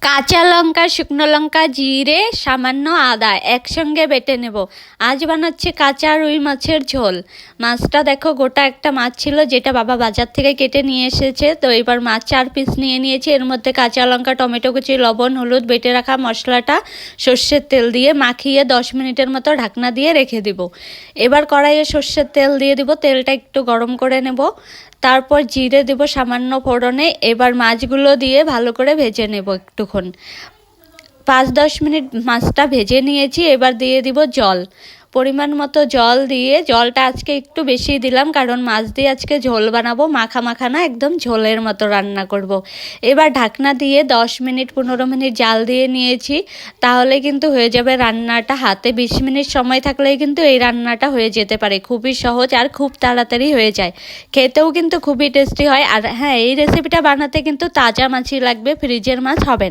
কাঁচা লঙ্কা, শুকনো লঙ্কা, জিরে, সামান্য আদা একসঙ্গে বেটে নেব। আজ বানাচ্ছি কাঁচা রুই মাছের ঝোল। মাছটা দেখো গোটা একটা মাছ ছিল, যেটা বাবা বাজার থেকে কেটে নিয়ে এসেছে। তো এবার মাছ 4 পিস নিয়ে নিয়েছি। এর মধ্যে কাঁচা লঙ্কা, টমেটো কুচি, লবণ, হলুদ, বেটে রাখা মশলাটা সর্ষের তেল দিয়ে মাখিয়ে 10 মিনিটের মতো ঢাকনা দিয়ে রেখে দিব। এবার কড়াইয়ে সর্ষের তেল দিয়ে দিব। তেলটা একটু গরম করে নেব। তারপর জিরে দেব সামান্য ফোড়নে। এবার মাছগুলো দিয়ে ভালো করে ভেজে নেব একটুক্ষণ। 5-10 মিনিট মাছটা ভেজে নিয়েছি। এবার দিয়ে দিব জল, পরিমাণ মতো জল দিয়ে, জলটা আজকে একটু বেশি দিলাম কারণ মাছ দিয়ে আজকে ঝোল বানাবো, মাখা মাখা না, একদম ঝোলের মতো রান্না করব। এবার ঢাকনা দিয়ে 10-15 মিনিট জাল দিয়ে নিয়েছি। তাহলে কিন্তু হয়ে যাবে রান্নাটা। হাতে 20 মিনিট সময় থাকলেই কিন্তু এই রান্নাটা হয়ে যেতে পারে। খুবই সহজ আর খুব তাড়াতাড়ি হয়ে যায়। খেতেও কিন্তু খুবই টেস্টি হয়। আর হ্যাঁ, এই রেসিপিটা বানাতে কিন্তু তাজা মাছই লাগবে, ফ্রিজের মাছ হবে না।